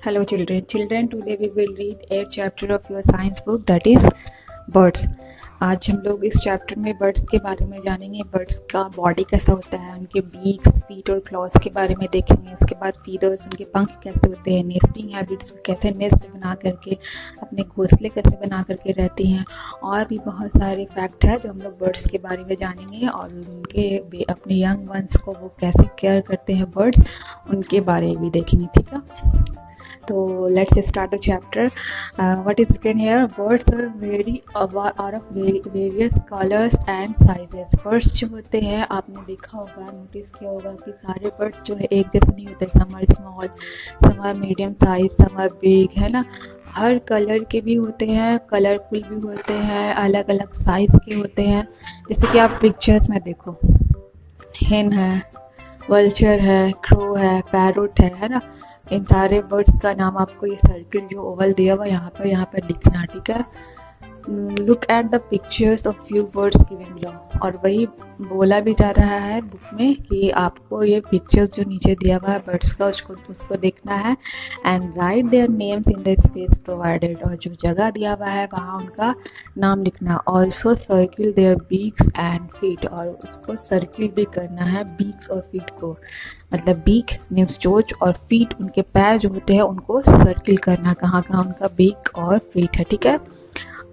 Hello children. Children, today we will read 8th chapter of your science book, that is birds. आज हम लोग इस chapter में birds के बारे में जानेंगे। बर्ड्स का बॉडी कैसा होता है, उनके बीक्स, फीट और क्लॉज के बारे में देखेंगे। उसके बाद फीदर्स, उनके पंख कैसे होते हैं, नेस्टिंग हैबिट्स, कैसे नेस्ट बना करके अपने घोंसले कैसे बना करके रहती हैं, और भी बहुत सारे फैक्ट है जो हम लोग बर्ड्स के बारे में जानेंगे। और उनके अपने यंग वंस को वो कैसे केयर करते हैं बर्ड्स, उनके बारे में भी देखेंगे। ठीक है, तो let's start the chapter. What is written here? Birds are of various colors and sizes. Birds जो होते हैं, आपने देखा होगा, नोटिस किया होगा कि सारे बर्ड्स जो है एक जैसे नहीं होते। some are small, some are medium size, some are big, है ना। हर कलर के भी होते हैं, कलरफुल भी होते हैं, अलग अलग साइज के होते हैं। जैसे कि आप पिक्चर्स में देखो, hen है, वल्चर है, क्रो है, पैरोट है ना। इन सारे बर्ड्स का नाम आपको ये सर्किल जो ओवल दिया हुआ यहाँ पर लिखना। ठीक है, look at the pictures of few birds given below. और वही बोला भी जा रहा है बुक में कि आपको ये पिक्चर्स जो नीचे दिया हुआ है बर्ड्स का, उसको देखना है। And right their names in the space provided. और जो जगह दिया हुआ है वहाँ उनका नाम लिखना। Also circle their beaks and feet. और उसको सर्किल भी करना है, बीक्स और फीट को। मतलब बीक मीन्स चोंच, और फीट उनके पैर जो होते हैं उनको सर्किल करना, कहाँ कहाँ उनका बीक और फीट है। ठीक है,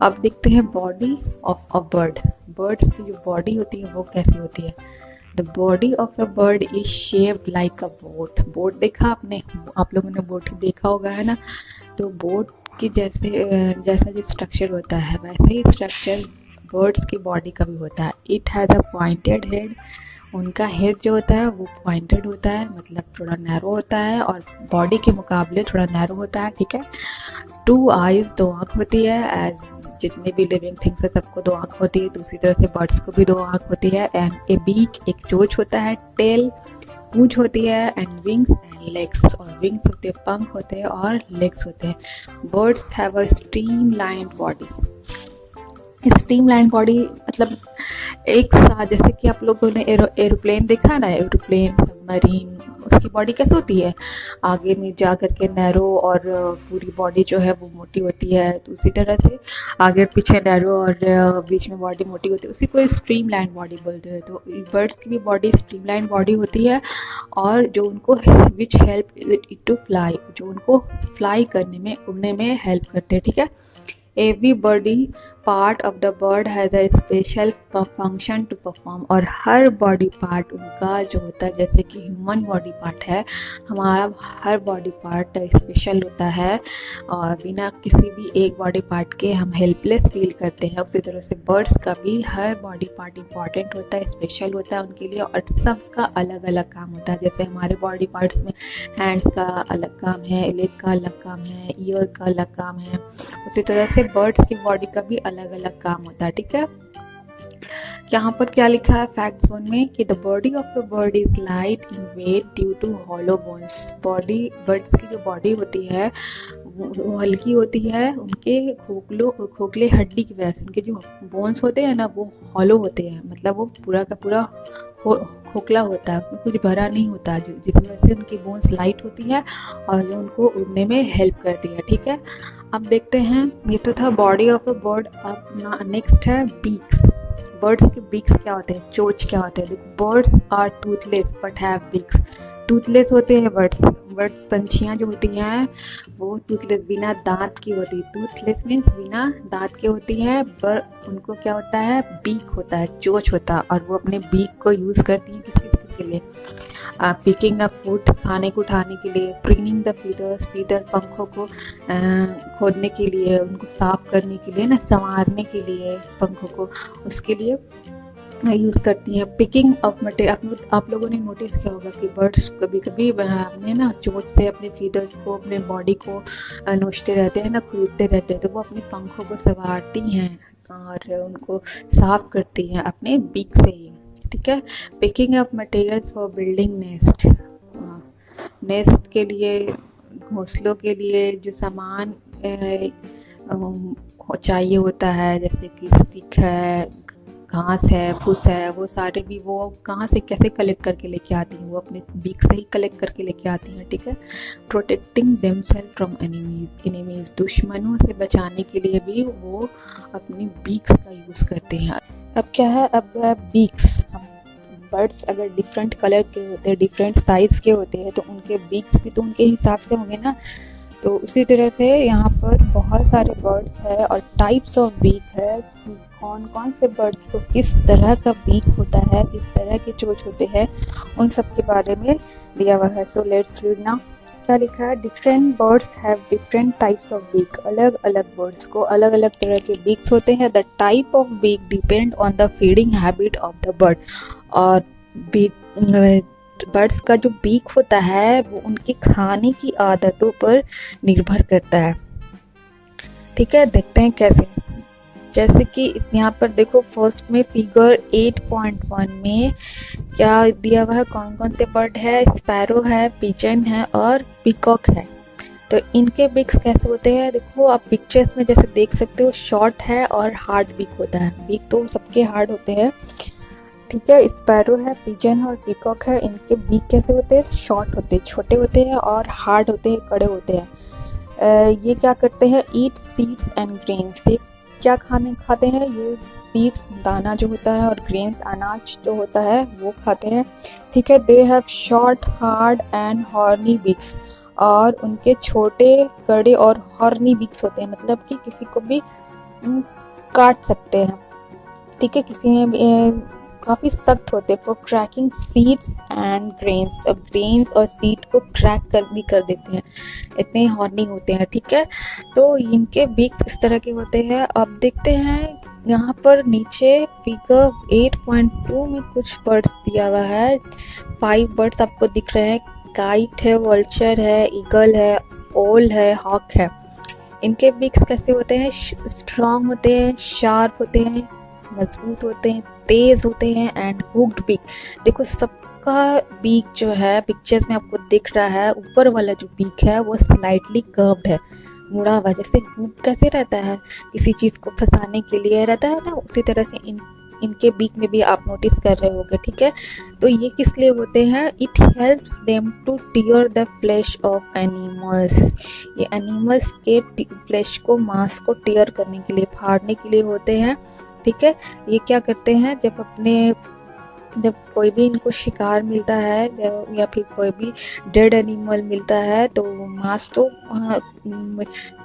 अब देखते हैं body of a bird. Birds की जो बॉडी होती है वो कैसी होती है। The body of a bird is shaped like a boat. Boat देखा आपने, आप लोगों ने बोट देखा होगा, है ना। तो बोट की जैसा जो स्ट्रक्चर होता है वैसे ही स्ट्रक्चर बर्ड्स की बॉडी का भी होता है। It has a pointed head. उनका हेड जो होता है वो पॉइंटेड होता है, मतलब थोड़ा नैरो होता है, और बॉडी के मुकाबले थोड़ा नैरो होता है। ठीक है, 2 आइज, 2 आँख होती है। एज जितने भी लिविंग थिंग्स है सबको 2 आँख होती है, दूसरी तरह से बर्ड्स को भी 2 आँख होती है। एंड ए बीक, एक चोंच होता है। टेल, पूंछ होती है। एंड विंग्स एंड लेग्स, और विंग्स होते हैं, पंख होते हैं, और लेग्स होते हैं। Birds have a streamlined body. Streamline body मतलब एक साथ, जैसे कि आप लोगों ने एरोप्लेन देखा है ना, एरोप्लेन, सबमरीन, उसकी बॉडी कैसे होती है, आगे में जा करके नैरो, और पूरी बॉडी जो है वो मोटी होती है। तो उसी तरह से आगे पीछे नैरो और बीच में बॉडी मोटी होती है, उसी को स्ट्रीमलाइन बॉडी बोलते हैं। तो बर्ड्स की भी बॉडी स्ट्रीमलाइन बॉडी होती है, और जो उनको which help it to fly, जो उनको फ्लाई करने में, उड़ने में हेल्प करते हैं। ठीक है, every body part of the bird has a special function to perform. और हर बॉडी पार्ट उनका जो होता है, जैसे कि ह्यूमन बॉडी पार्ट है, हमारा हर बॉडी पार्ट स्पेशल होता है, और बिना किसी भी एक बॉडी पार्ट के हम हेल्पलेस फील करते हैं। उसी तरह से बर्ड्स का भी हर बॉडी पार्ट इंपॉर्टेंट होता है, स्पेशल होता है उनके लिए, और सबका अलग अलग काम होता है। जैसे हमारे बॉडी पार्ट्स में हैंड्स का अलग काम है, लेग का अलग काम है, ईयर का अलग काम है, उसी तरह से बर्ड्स की बॉडी का भी अलग अलग काम होता है। ठीक है, यहाँ पर क्या लिखा है फैक्ट जोन में कि the body of a bird is light in weight due to hollow bones. Body, birds की जो बॉडी होती है वो हल्की होती है उनके खोखले हड्डी की वजह से। उनके जो बोन्स होते हैं ना वो हॉलो होते हैं, मतलब वो पूरा का पूरा खोखला होता है, उसमें कुछ भरा नहीं होता, जिस वजह से उनकी बोन्स लाइट होती है और जो उनको उड़ने में हेल्प करती है। ठीक है, अब देखते हैं, ये तो था बॉडी ऑफ अ बर्ड। अब नेक्स्ट है बीक्स। बर्ड्स के बीक्स क्या होते हैं, चोंच क्या होते हैं। Birds are toothless but have beaks. Toothless होते हैं बर्ड, पंछियाँ जो होती हैं वो टूथलेस, बिना दांत की होती है। टूथलेस मीन्स बिना दांत की होती है, पर उनको क्या होता है, बीक होता है, चोंच होता है, और वो अपने बीक को यूज करती है किस के लिए, पिकिंग अप फूड, खाने को उठाने के लिए, ट्रेनिंग द फीडर्स, फीडर पंखों को खोदने के लिए, उनको साफ करने के लिए ना, संवारने के लिए पंखों को, उसके लिए यूज करती हैं। पिकिंग अप मटेरियल, आप लोगों ने नोटिस किया होगा कि बर्ड्स कभी कभी अपने ना चोंच से अपने फीडर्स को, अपने बॉडी को नोचते रहते हैं ना, खरीदते रहते हैं, तो वो अपने पंखों को संवारती हैं और उनको साफ करती हैं अपने बीक से ही। ठीक है, picking up materials for building nest. Nest के लिए, घोंसलों के लिए जो सामान चाहिए होता है, जैसे कि स्टिक है, घास है, फूस है, वो सारे भी वो कहाँ से कैसे कलेक्ट करके लेके आती हैं, वो अपने बीक से ही कलेक्ट करके लेके आती हैं, ठीक है। प्रोटेक्टिंग देमसेल्फ फ्रॉम एनिमीज, दुश्मनों से बचाने के लिए भी वो अपनी बीक्स का यूज करते हैं। अब क्या है, अब बीक्स, हम बर्ड्स अगर डिफरेंट कलर के होते हैं, डिफरेंट साइज के होते हैं, तो उनके बीक्स भी तो उनके हिसाब से होंगे ना। तो उसी तरह से यहाँ पर बहुत सारे बर्ड्स है और टाइप्स ऑफ बीक है, कौन कौन से बर्ड्स को किस तरह का बीक होता है, किस तरह के चोंच होते हैं, उन सब के बारे में दिया हुआ है। So let's read now. क्या लिखा है, different birds have different types of beak, अलग अलग बर्ड्स को अलग अलग तरह के बीक्स होते हैं। The type of beak depend on the feeding habit of the bird, और बर्ड्स का जो बीक होता है वो उनकी खाने की आदतों पर निर्भर करता है, ठीक है। देखते हैं कैसे। जैसे कि यहाँ पर देखो, फर्स्ट में फिगर 8.1 में क्या दिया हुआ है, कौन कौन से बर्ड है, स्पैरो है, पिजन है और पीकॉक है। तो इनके बिक्स कैसे होते हैं, देखो आप पिक्चर्स में जैसे देख सकते हो, शॉर्ट है और हार्ड बिक होता है। बिक तो सबके हार्ड होते हैं, ठीक है। स्पैरो है, पिजन है और पीकॉक है, इनके बीक कैसे होते हैं, शॉर्ट होते हैं, छोटे होते हैं और हार्ड होते हैं, कड़े होते हैं। ये क्या करते हैं, ईट सीड्स एंड ग्रेन्स, ये क्या खाते हैं, ये सीड्स दाना जो होता है और ग्रेन्स अनाज जो होता है वो खाते हैं, ठीक है। They have short hard and horny beaks, और उनके छोटे कड़े और हॉर्नी बिक्स होते हैं, मतलब कि किसी को भी काट सकते हैं, ठीक है। किसी में काफी सख्त होते हैं, for cracking seeds and grains, और ग्रेन्स और सीड को क्रैक कर देते हैं, इतने हॉर्नी होते हैं, ठीक है। तो इनके बीक्स इस तरह के होते हैं। अब देखते हैं यहाँ पर नीचे फिगर 8.2 में कुछ बर्ड्स दिया हुआ है, 5 बर्ड्स आपको दिख रहे हैं, काइट है, वल्चर है, ईगल है, ओल है, हॉक है। इनके बीक्स कैसे होते हैं, स्ट्रॉन्ग होते हैं, शार्प होते हैं, मजबूत होते हैं, तेज होते हैं एंड हुक्ड बीक। देखो सबका बीक जो है पिक्चर्स में आपको दिख रहा है, ऊपर वाला जो बीक है वो स्लाइटली कर्व्ड है, मुड़ा हुआ, जैसे हुक कैसे रहता है, किसी चीज को फंसाने के लिए रहता है ना, उसी तरह से इनके बीक में भी आप नोटिस कर रहे होगे, ठीक है। तो ये किस लिए होते हैं, it helps them to tear the flesh of animals, ये एनिमल्स के फ्लैश को, मांस को टियर करने के लिए, फाड़ने के लिए होते हैं, ठीक है। ये क्या करते हैं, जब कोई भी इनको शिकार मिलता है या फिर कोई भी डेड एनिमल मिलता है, तो मांस तो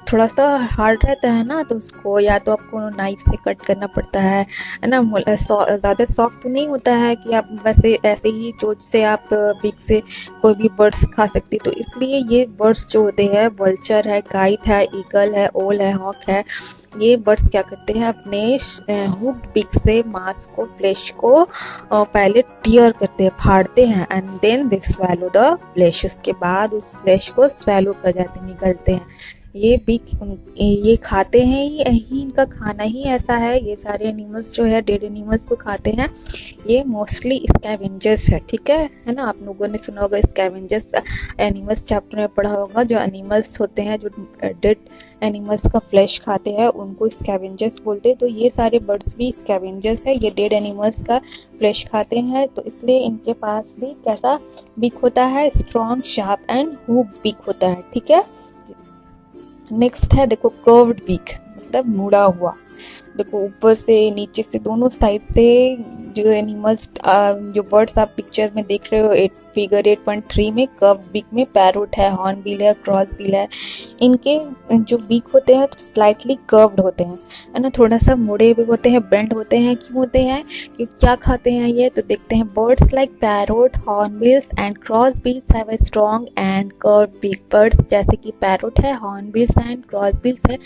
थोड़ा सा हार्ड रहता है ना, तो उसको या तो आपको नाइफ से कट करना पड़ता है ना, ज़्यादा सॉफ्ट तो नहीं होता है कि आप वैसे ऐसे ही चोंच से आप बिग से कोई भी बर्ड्स खा सकती, तो इसलिए ये बर्ड्स जो होते हैं, वल्चर है, काइट है, ईगल है, ओल है, हॉक है, ये बर्ड्स क्या करते हैं, अपने हुक्ड बिक से मांस को, फ्लेश को पहले टियर करते हैं, फाड़ते हैं, and then they swallow the flesh, उसके बाद उस फ्लेश को स्वेलो कर जाते हैं, निगलते हैं। ये बिक ये खाते हैं ही इनका खाना ही ऐसा है, ये सारे एनिमल्स जो है डेड एनिमल्स को खाते हैं। ये मोस्टली स्कैवेंजर्स है, ठीक है ना। आप लोगों ने सुना होगा स्कैवेंजर्स, एनिमल्स चैप्टर में पढ़ा होगा, जो एनिमल्स होते हैं जो डेड एनिमल्स का फ्लैश खाते हैं उनको स्कैवेंजर्स बोलते हैं। तो ये सारे बर्ड्स भी स्कैवेंजर्स है, ये डेड एनिमल्स का फ्लैश खाते हैं, तो इसलिए इनके पास भी कैसा बिक होता है, स्ट्रॉन्ग, शार्प एंड हुक बिक होता है, ठीक है। नेक्स्ट है देखो कर्व्ड बिक, मतलब मुड़ा हुआ। देखो ऊपर से नीचे से दोनों साइड से जो एनिमल्स, जो बर्ड्स आप पिक्चर में देख रहे हो, फिगर 8.3 में कर्व्ड बिक में पैरोट है, हॉर्नबिल है, क्रॉसबिल है, इनके जो बिक होते हैं तो स्लाइटली कर्व्ड होते हैं, है ना, थोड़ा सा मुड़े हुए होते हैं, बेंड होते हैं। क्यों होते हैं, क्योंकि क्या खाते हैं ये, तो देखते हैं। Birds like parrot, hornbills and crossbills have a strong and curved beak. Birds जैसे कि पैरोट है, हॉर्नबिल्स एंड क्रॉसबिल्स है,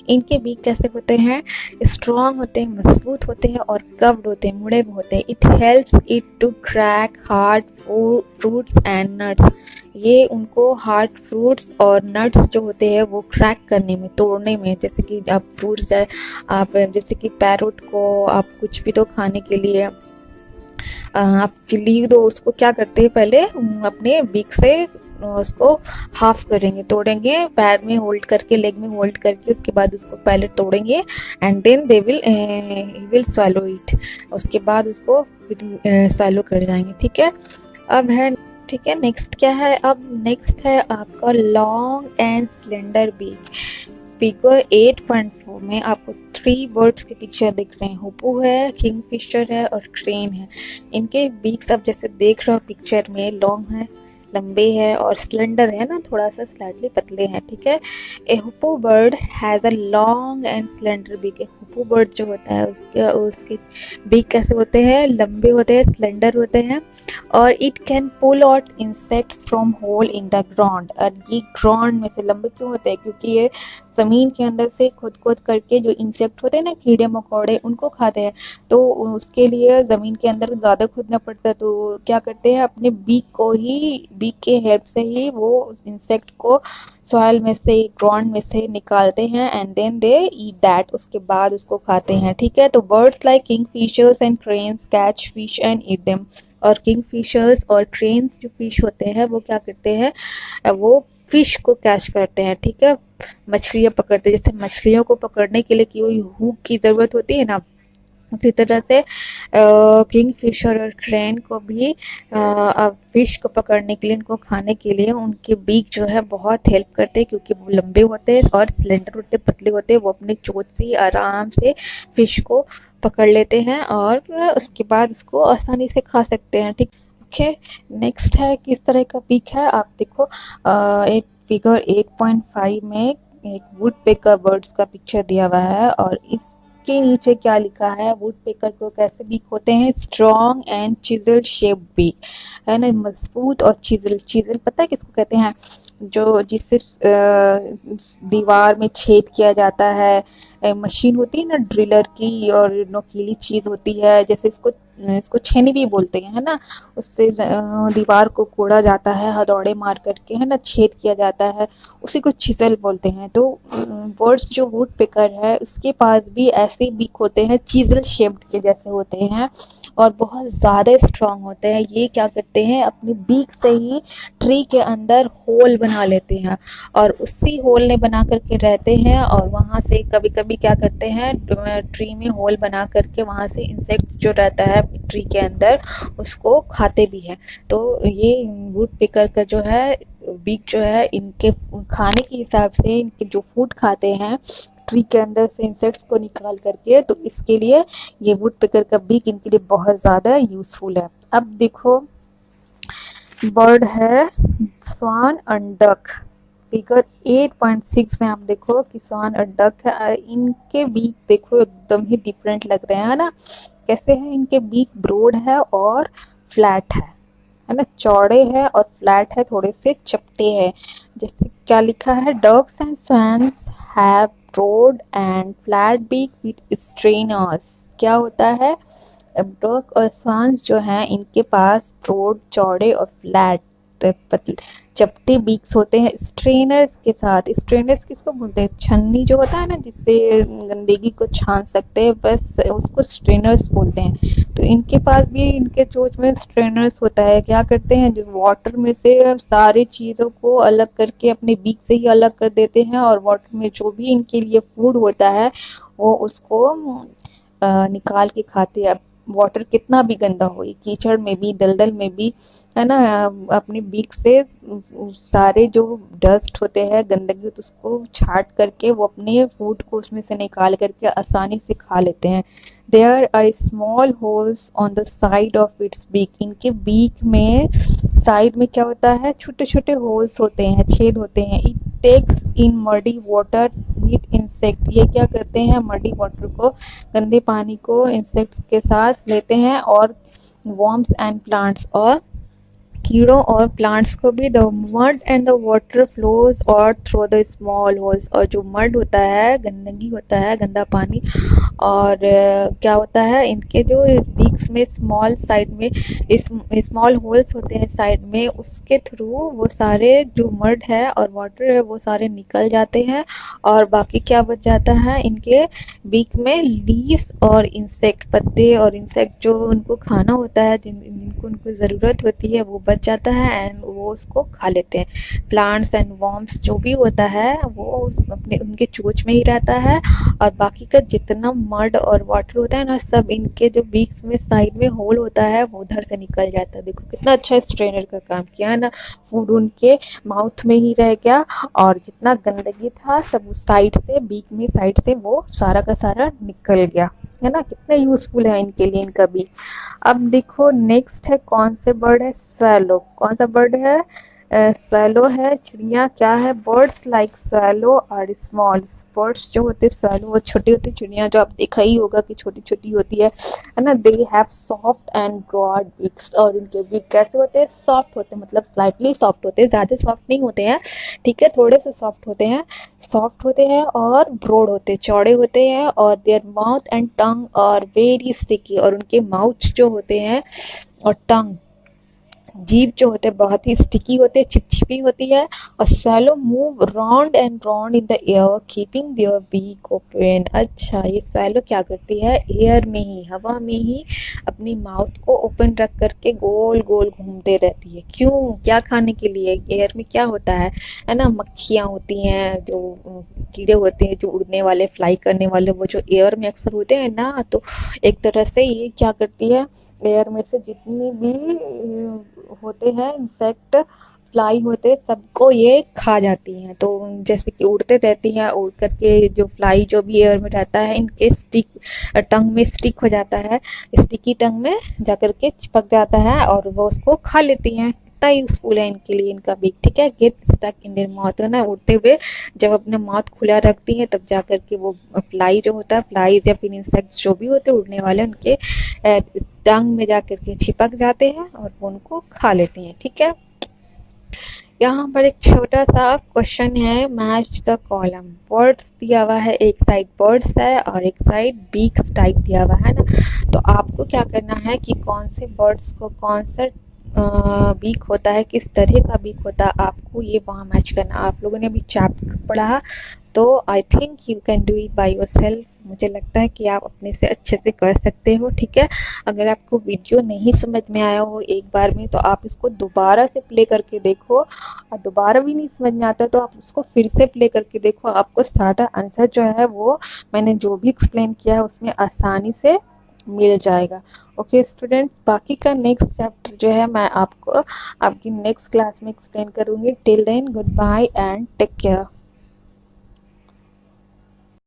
इनके बिक कैसे होते हैं, स्ट्रॉन्ग होते हैं, मजबूत होते हैं और कर्व्ड होते हैं, मुड़े हुए होते हैं। It helps it to crack hard fruits and nuts, ये उनको हार्ड फ्रूट्स और नट्स जो होते हैं वो क्रैक करने में, तोड़ने में। जैसे कि आप फ्रूट्स है, आप जैसे कि पैरोट को आप कुछ भी तो खाने के लिए आप चिल्ली दो, उसको क्या करते हैं, पहले अपने बीक से उसको हाफ करेंगे, तोड़ेंगे, पैर में होल्ड करके, लेग में होल्ड करके, उसके बाद उसको पहले तोड़ेंगे and then they will swallow it, उसके बाद उसको स्वैलो कर जाएंगे। ठीक है, अब है, ठीक है, नेक्स्ट क्या है, अब नेक्स्ट है आपका long and slender beak. Figure 8.4 में आपको 3 बर्ड्स के पिक्चर दिख रहे हैं, हुपू है, किंगफिशर है और क्रेन है। इनके बीक्स आप जैसे देख रहे हो पिक्चर में, लॉन्ग है, लंबे है, और स्लेंडर है ना, थोड़ा सा स्लाइटली पतले हैं। ठीक है, a hoopoe bird has a long and slender beak. Hoopoe bird जो होता है उसके बीक कैसे होते हैं, लंबे होते हैं, स्लेंडर होते हैं, और it can pull out insects from hole in the ground. और ये ग्राउंड में से लंबे क्यों होते हैं, क्योंकि ये जमीन के अंदर से खोद खोद करके जो इंसेक्ट होते हैं ना, कीड़े मकोड़े, उनको खाते हैं। तो उसके लिए जमीन के अंदर ज्यादा खोदना पड़ता है, तो क्या करते हैं, अपने बीक के हेल्प से ही वो इंसेक्ट को सॉइल में से, ग्राउंड में से निकालते हैं and then they eat that, उसके बाद उसको खाते हैं। ठीक है, तो birds like kingfishers and cranes catch fish and eat them. और किंगफिशर्स और क्रेन्स जो फिश होते हैं वो क्या करते हैं, वो फिश को कैच करते हैं। ठीक है, मछलियां पकड़ते हैं, जैसे मछलियों को पकड़ने के लिए कोई हुक की जरूरत होती है ना, उसी तरह से किंगफिशर और क्रेन को भी फिश को पकड़ने के लिए, इनको खाने के लिए उनके बीक जो है बहुत हेल्प करते हैं, क्योंकि वो लंबे होते हैं और सिलेंडर होते हैं, पतले होते हैं, वो अपने चोंच से ही आराम से फिश को पकड़ लेते हैं और उसके बाद उसको आसानी से खा सकते हैं। ठीक, ओके, नेक्स्ट है किस तरह का बीक है, आप देखो एक फिगर 8.5 में एक वुड पेकर बर्ड्स का पिक्चर दिया हुआ है, और इसके नीचे क्या लिखा है, वुड पेकर को कैसे बीक होते हैं, strong and chisel shape beak, है ना, मजबूत और चिजल पता है किसको कहते हैं, जो जिससे दीवार में छेद किया जाता है, मशीन होती है ना ड्रिलर की, और नोकीली चीज होती है, जैसे इसको छेनी भी बोलते हैं, है ना, उससे दीवार को कोड़ा जाता है हथौड़े मार करके, है ना, छेद किया जाता है, उसी को चिजल बोलते हैं। तो बर्ड्स जो वुड पेकर है उसके पास भी ऐसे बीक होते हैं, चिजल शेप्ड के जैसे होते हैं और बहुत ज्यादा स्ट्रांग होते हैं। ये क्या करते हैं, अपनी बीक से ही ट्री के अंदर होल बना लेते हैं और उसी होल ने बना करके रहते हैं, और वहां से कभी कभी क्या करते हैं, ट्री में होल बना करके वहां से इंसेक्ट जो रहता है ट्री के अंदर उसको खाते भी हैं। तो ये वुड पिकर का जो है बीक जो है, इनके खाने के हिसाब से इनके जो फूड खाते हैं ट्री के अंदर से इंसेक्ट्स को निकाल करके, तो इसके लिए ये वुड पिकर का बीक इनके लिए बहुत ज्यादा यूजफुल है। अब देखो बर्ड है स्वान एंड डक। फिगर 8.6 में आप देखो कि स्वान और डक है, इनके बीक देखो एकदम ही डिफरेंट लग रहे हैं ना, कैसे है, इनके बीक ब्रॉड है और फ्लैट है ना, चौड़े है और फ्लैट है, थोड़े से चपटे है। जैसे क्या लिखा है, ducks and swans have broad and flat beak with strainers. क्या होता है, डक और स्वान्स जो हैं इनके पास ब्रॉड, चौड़े और फ्लैट चपटे बीक्स होते हैं स्ट्रेनर्स के साथ। स्ट्रेनर्स किसको बोलते हैं, छन्नी जो होता है ना जिससे गंदगी को छान सकते हैं, बस उसको स्ट्रेनर्स बोलते हैं। तो इनके पास भी इनके चोंच में स्ट्रेनर्स होता है। क्या करते हैं, जो वाटर में से सारी चीजों को अलग करके अपने बीक से ही अलग कर देते हैं, और वाटर में जो भी इनके लिए फूड होता है वो उसको निकाल के खाते हैं। वाटर कितना भी गंदा हो, कीचड़ में भी, दलदल में भी, है ना, अपने बीक से सारे जो डस्ट होते हैं, गंदगी, तो उसको छाट करके वो अपने फूड को उसमें से निकाल करके आसानी से खा लेते हैं। There are small holes on the side of its beak. इनके बीक में साइड में क्या होता है, छोटे छोटे होल्स होते हैं, छेद होते हैं। It takes in muddy water with insect. ये क्या करते हैं, मडी वाटर को, गंदे पानी को इंसेक्ट्स के साथ लेते हैं, और वर्म्स एंड प्लांट्स, और कीड़ों और प्लांट्स को भी। The mud and the water flows और थ्रू द स्मॉल होल्स। और जो मड होता है, गंदगी होता है, गंदा पानी, और क्या होता है, इनके जो बीक्स में स्मॉल साइड में स्मॉल होल्स होते हैं साइड में, उसके थ्रू वो सारे जो मड है और वाटर है वो सारे निकल जाते हैं, और बाकी क्या बच जाता है, इनके बीक में लीव्स और इंसेक्ट, पत्ते और इंसेक्ट जो उनको खाना होता है, जिनको उनको जरूरत होती है, वो बच बच जाता है एंड वो उसको खा लेते हैं। प्लांट्स एंड वॉर्म्स जो भी होता है वो अपने उनके चोंच में ही रहता है, और बाकी का जितना मड और वाटर होता है ना, सब इनके जो बीक्स में साइड में होल होता है वो उधर से निकल जाता है। देखो कितना अच्छा स्ट्रेनर का काम किया है ना, फूड उनके माउथ में ही रह गया, और जितना गंदगी था सब उस साइड से, बीक में साइड से वो सारा का सारा निकल गया, है ना। कितना यूजफुल है इनके लिए इनका बीक। अब देखो नेक्स्ट है, कौन से बर्ड है, स्वैलो। कौन सा बर्ड है, स्वैलो है। चिड़िया क्या है, birds like swallow are small. Birds जो होते हैं स्वैलो, वो छोटी होती चिड़िया, जो आप देखा ही होगा कि छोटी छोटी होती है ना। They have soft and broad beaks, और उनके बिक कैसे होते हैं, सॉफ्ट होते हैं, मतलब स्लाइटली सॉफ्ट होते हैं, ज्यादा सॉफ्ट नहीं होते हैं, ठीक है, थोड़े से सॉफ्ट होते हैं, सॉफ्ट होते हैं और ब्रॉड होते हैं, चौड़े होते हैं, और their mouth and tongue are very sticky, और उनके माउथ जो होते हैं और टंग, जीभ जो होते हैं बहुत ही स्टिकी होते हैं, चिपचिपी होती है। और swallow move round and round in the air keeping their beak open. अच्छा, ये swallow क्या करती है, एयर में ही, हवा में ही अपनी माउथ को ओपन रख करके गोल गोल घूमते रहती है। क्यों, क्या खाने के लिए, एयर में क्या होता है ना, मक्खियां होती हैं, जो कीड़े होते हैं जो उड़ने वाले, फ्लाई करने वाले, वो जो एयर में अक्सर होते हैं ना, तो एक तरह से ये क्या करती है, एयर में से जितनी भी होते हैं इंसेक्ट, फ्लाई होते हैं, सबको ये खा जाती हैं। तो जैसे कि उड़ते रहती हैं, उड़ करके जो फ्लाई जो भी एयर में रहता है, इनके स्टिक टंग में स्टिक हो जाता है, स्टिकी टंग में जाकर के चिपक जाता है, और वो उसको खा लेती हैं। इतना यूजफुल है इनके लिए इनका बीक, ठीक है। Get stuck in their mouth, है ना, उड़ते हुए जब अपने माउथ खुला रखती हैं तब जाकर के वो फ्लाई जो होता है, फ्लाईज या फिर इंसेक्ट जो भी होते हैं उड़ने वाले, उनके टंग में जाकर के चिपक जाते हैं और वो उनको खा लेते हैं, ठीक है। यहाँ पर एक छोटा सा क्वेश्चन है, मैच द कॉलम। बर्ड्स दिया हुआ है, एक साइड बर्ड्स है और एक साइड बीक्स टाइप दिया हुआ है ना। तो आपको क्या करना है कि कौन से बर्ड्स को कौन सा बीक होता है, किस तरह का बीक होता है, आपको ये वहाँ मैच करना। आप लोगों ने अभी चैप्टर पढ़ा, तो I think you can do it by yourself. मुझे लगता है कि आप अपने से अच्छे से कर सकते हो, ठीक है। अगर आपको वीडियो नहीं समझ में आया हो एक बार में, तो आप इसको दोबारा से प्ले करके देखो, और दोबारा भी नहीं समझ में आता तो आप उसको फिर से प्ले करके देखो। आपको सारा आंसर जो है वो मैंने जो भी एक्सप्लेन किया है उसमें आसानी से मिल जाएगा। ओके स्टूडेंट्स, बाकी का नेक्स्ट चैप्टर जो है मैं आपको आपकी नेक्स्ट क्लास में एक्सप्लेन करूंगी। Till then goodbye and take care.